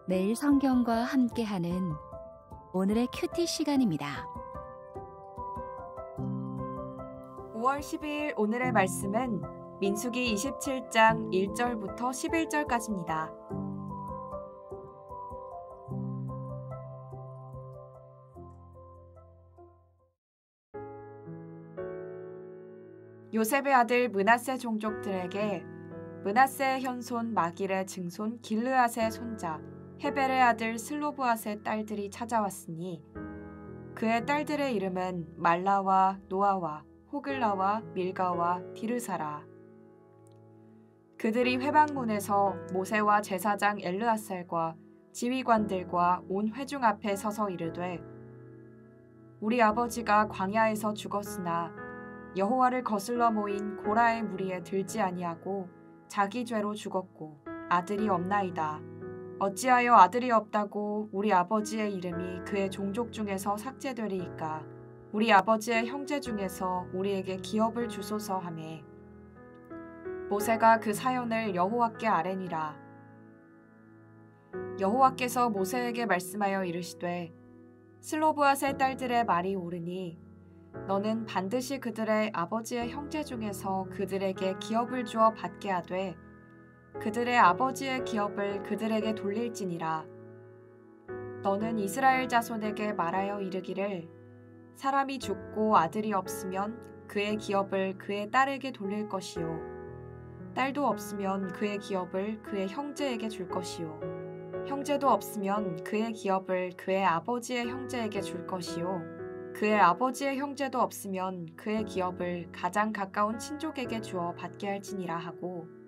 매일 성경과 함께하는 오늘의 큐티 시간입니다. 5월 12일 오늘의 말씀은 민수기 27장 1절부터 11절까지입니다. 요셉의 아들 므낫세 종족들에게 므낫세의 현손 마길의 증손 길르앗의 손자 헤벨의 아들 슬로브앗의 딸들이 찾아왔으니 그의 딸들의 이름은 말라와 노아와 호글라와 밀가와 디르사라. 그들이 회방문에서 모세와 제사장 엘르앗살과 지휘관들과 온 회중 앞에 서서 이르되 우리 아버지가 광야에서 죽었으나 여호와를 거슬러 모인 고라의 무리에 들지 아니하고 자기 죄로 죽었고 아들이 없나이다. 어찌하여 아들이 없다고 우리 아버지의 이름이 그의 종족 중에서 삭제되리이까. 우리 아버지의 형제 중에서 우리에게 기업을 주소서 하매 모세가 그 사연을 여호와께 아뢰니라. 여호와께서 모세에게 말씀하여 이르시되 슬로브앗의 딸들의 말이 옳으니 너는 반드시 그들의 아버지의 형제 중에서 그들에게 기업을 주어 받게 하되 그들의 아버지의 기업을 그들에게 돌릴지니라. 너는 이스라엘 자손에게 말하여 이르기를 사람이 죽고 아들이 없으면 그의 기업을 그의 딸에게 돌릴 것이요 딸도 없으면 그의 기업을 그의 형제에게 줄 것이요 형제도 없으면 그의 기업을 그의 아버지의 형제에게 줄 것이요 그의 아버지의 형제도 없으면 그의 기업을 가장 가까운 친족에게 주어 받게 할지니라 하고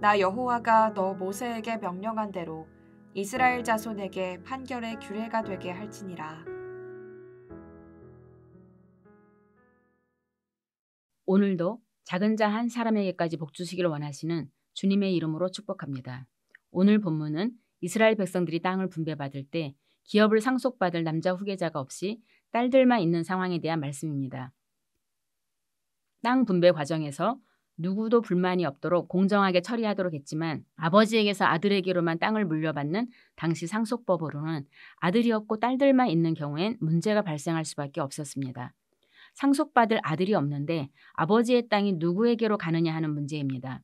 나 여호와가 너 모세에게 명령한 대로 이스라엘 자손에게 판결의 규례가 되게 할지니라. 오늘도 작은 자 한 사람에게까지 복 주시기를 원하시는 주님의 이름으로 축복합니다. 오늘 본문은 이스라엘 백성들이 땅을 분배받을 때 기업을 상속받을 남자 후계자가 없이 딸들만 있는 상황에 대한 말씀입니다. 땅 분배 과정에서 누구도 불만이 없도록 공정하게 처리하도록 했지만 아버지에게서 아들에게로만 땅을 물려받는 당시 상속법으로는 아들이 없고 딸들만 있는 경우엔 문제가 발생할 수밖에 없었습니다. 상속받을 아들이 없는데 아버지의 땅이 누구에게로 가느냐 하는 문제입니다.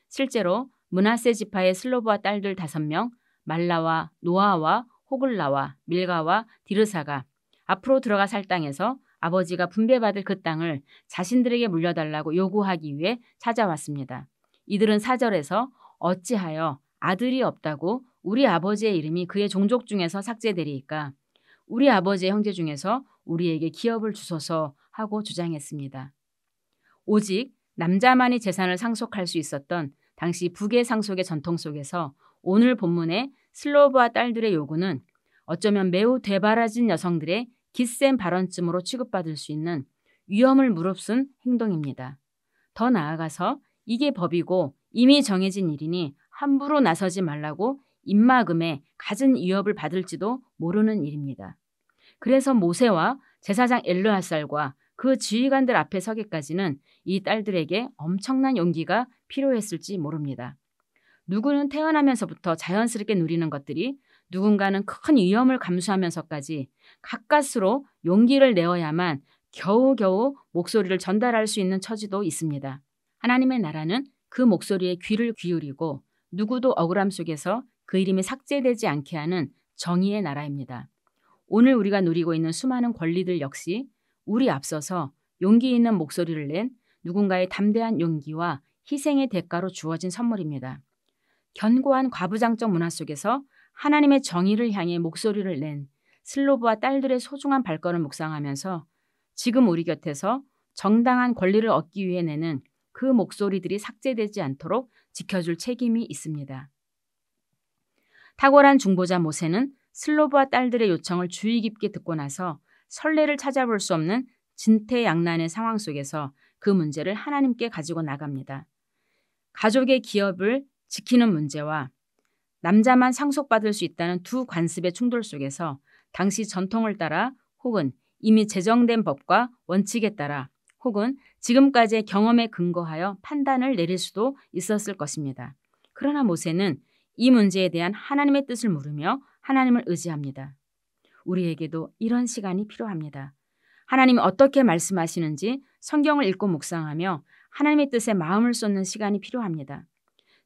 실제로 므낫세 지파의 슬로브와 딸들 5명, 말라와 노아와 호글라와 밀가와 디르사가 앞으로 들어가 살 땅에서 아버지가 분배받을 그 땅을 자신들에게 물려달라고 요구하기 위해 찾아왔습니다. 이들은 4절에서 어찌하여 아들이 없다고 우리 아버지의 이름이 그의 종족 중에서 삭제되리이까 우리 아버지의 형제 중에서 우리에게 기업을 주소서 하고 주장했습니다. 오직 남자만이 재산을 상속할 수 있었던 당시 부계 상속의 전통 속에서 오늘 본문의 슬로브와 딸들의 요구는 어쩌면 매우 되바라진 여성들의 기센 발언쯤으로 취급받을 수 있는 위험을 무릅쓴 행동입니다. 더 나아가서 이게 법이고 이미 정해진 일이니 함부로 나서지 말라고 입막음에 갖은 위협을 받을지도 모르는 일입니다. 그래서 모세와 제사장 엘르앗살과 그 지휘관들 앞에 서기까지는 이 딸들에게 엄청난 용기가 필요했을지 모릅니다. 누구는 태어나면서부터 자연스럽게 누리는 것들이 누군가는 큰 위험을 감수하면서까지 가까스로 용기를 내어야만 겨우겨우 목소리를 전달할 수 있는 처지도 있습니다. 하나님의 나라는 그 목소리에 귀를 기울이고 누구도 억울함 속에서 그 이름이 삭제되지 않게 하는 정의의 나라입니다. 오늘 우리가 누리고 있는 수많은 권리들 역시 우리 앞서서 용기 있는 목소리를 낸 누군가의 담대한 용기와 희생의 대가로 주어진 선물입니다. 견고한 과부장적 문화 속에서 하나님의 정의를 향해 목소리를 낸 슬로브와 딸들의 소중한 발걸음을 묵상하면서 지금 우리 곁에서 정당한 권리를 얻기 위해 내는 그 목소리들이 삭제되지 않도록 지켜줄 책임이 있습니다. 탁월한 중보자 모세는 슬로브와 딸들의 요청을 주의 깊게 듣고 나서 선례를 찾아볼 수 없는 진퇴양난의 상황 속에서 그 문제를 하나님께 가지고 나갑니다. 가족의 기업을 지키는 문제와 남자만 상속받을 수 있다는 두 관습의 충돌 속에서 당시 전통을 따라 혹은 이미 제정된 법과 원칙에 따라 혹은 지금까지의 경험에 근거하여 판단을 내릴 수도 있었을 것입니다. 그러나 모세는 이 문제에 대한 하나님의 뜻을 물으며 하나님을 의지합니다. 우리에게도 이런 시간이 필요합니다. 하나님이 어떻게 말씀하시는지 성경을 읽고 묵상하며 하나님의 뜻에 마음을 쏟는 시간이 필요합니다.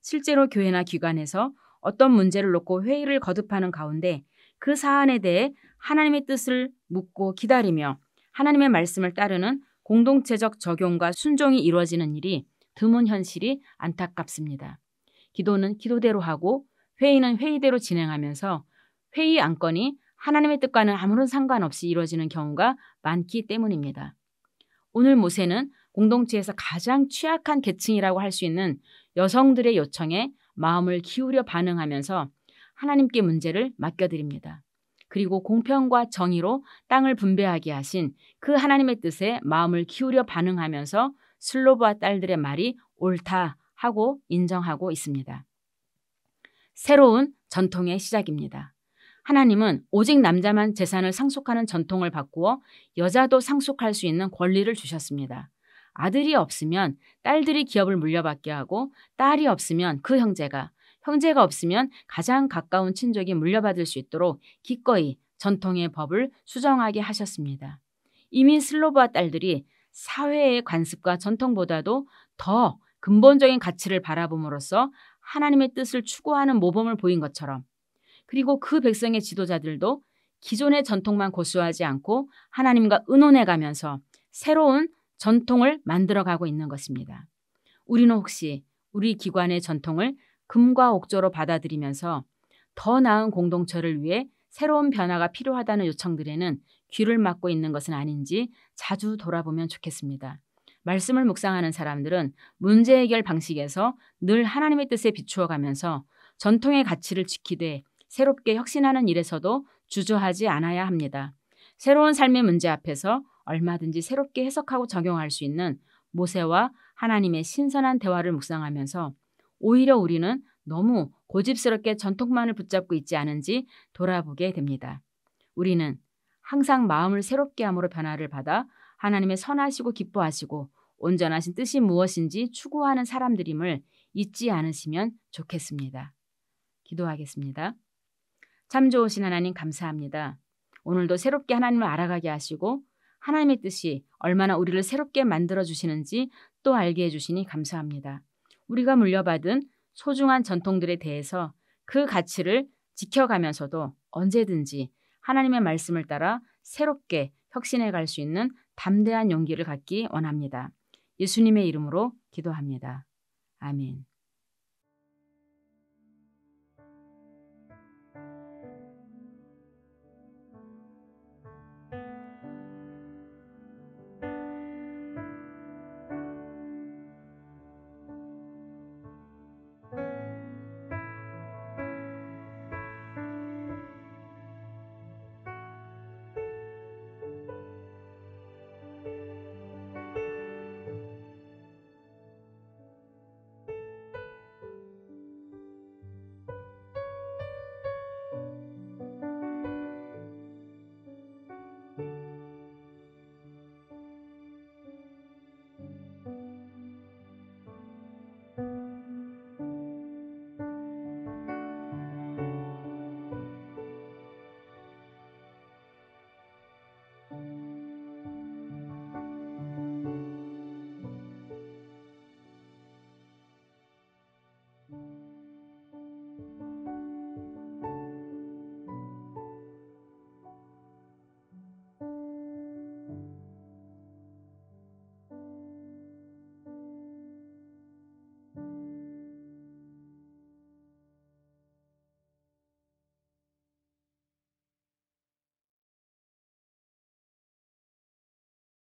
실제로 교회나 기관에서 어떤 문제를 놓고 회의를 거듭하는 가운데 그 사안에 대해 하나님의 뜻을 묻고 기다리며 하나님의 말씀을 따르는 공동체적 적용과 순종이 이루어지는 일이 드문 현실이 안타깝습니다. 기도는 기도대로 하고 회의는 회의대로 진행하면서 회의 안건이 하나님의 뜻과는 아무런 상관없이 이루어지는 경우가 많기 때문입니다. 오늘 모세는 공동체에서 가장 취약한 계층이라고 할 수 있는 여성들의 요청에 마음을 기울여 반응하면서 하나님께 문제를 맡겨드립니다. 그리고 공평과 정의로 땅을 분배하게 하신 그 하나님의 뜻에 마음을 기울여 반응하면서 슬로브와 딸들의 말이 옳다 하고 인정하고 있습니다. 새로운 전통의 시작입니다. 하나님은 오직 남자만 재산을 상속하는 전통을 바꾸어 여자도 상속할 수 있는 권리를 주셨습니다. 아들이 없으면 딸들이 기업을 물려받게 하고 딸이 없으면 그 형제가 없으면 가장 가까운 친족이 물려받을 수 있도록 기꺼이 전통의 법을 수정하게 하셨습니다. 이미 슬로브와 딸들이 사회의 관습과 전통보다도 더 근본적인 가치를 바라봄으로써 하나님의 뜻을 추구하는 모범을 보인 것처럼 그리고 그 백성의 지도자들도 기존의 전통만 고수하지 않고 하나님과 의논해가면서 새로운 전통을 만들어가고 있는 것입니다. 우리는 혹시 우리 기관의 전통을 금과 옥조로 받아들이면서 더 나은 공동체를 위해 새로운 변화가 필요하다는 요청들에는 귀를 막고 있는 것은 아닌지 자주 돌아보면 좋겠습니다. 말씀을 묵상하는 사람들은 문제 해결 방식에서 늘 하나님의 뜻에 비추어 가면서 전통의 가치를 지키되 새롭게 혁신하는 일에서도 주저하지 않아야 합니다. 새로운 삶의 문제 앞에서 얼마든지 새롭게 해석하고 적용할 수 있는 모세와 하나님의 신선한 대화를 묵상하면서 오히려 우리는 너무 고집스럽게 전통만을 붙잡고 있지 않은지 돌아보게 됩니다. 우리는 항상 마음을 새롭게 함으로 변화를 받아 하나님의 선하시고 기뻐하시고 온전하신 뜻이 무엇인지 추구하는 사람들임을 잊지 않으시면 좋겠습니다. 기도하겠습니다. 참 좋으신 하나님 감사합니다. 오늘도 새롭게 하나님을 알아가게 하시고 하나님의 뜻이 얼마나 우리를 새롭게 만들어 주시는지 또 알게 해주시니 감사합니다. 우리가 물려받은 소중한 전통들에 대해서 그 가치를 지켜가면서도 언제든지 하나님의 말씀을 따라 새롭게 혁신해 갈 수 있는 담대한 용기를 갖기 원합니다. 예수님의 이름으로 기도합니다. 아멘.